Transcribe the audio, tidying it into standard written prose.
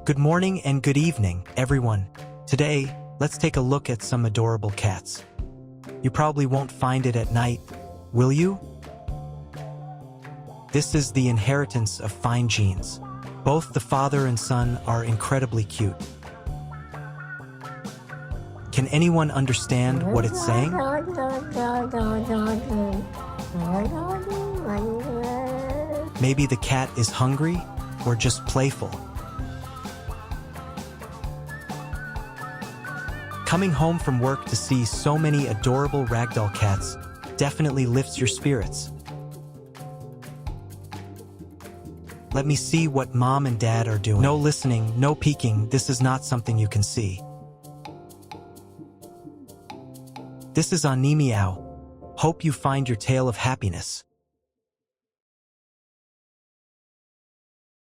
Good morning and good evening, everyone. Today, let's take a look at some adorable cats. You probably won't find it at night, will you? This is the inheritance of fine genes. Both the father and son are incredibly cute. Can anyone understand what it's saying? Maybe the cat is hungry or just playful. Coming home from work to see so many adorable ragdoll cats definitely lifts your spirits. Let me see what mom and dad are doing. No listening, no peeking, this is not something you can see. This is Ani Meow. Hope you find your tale of happiness.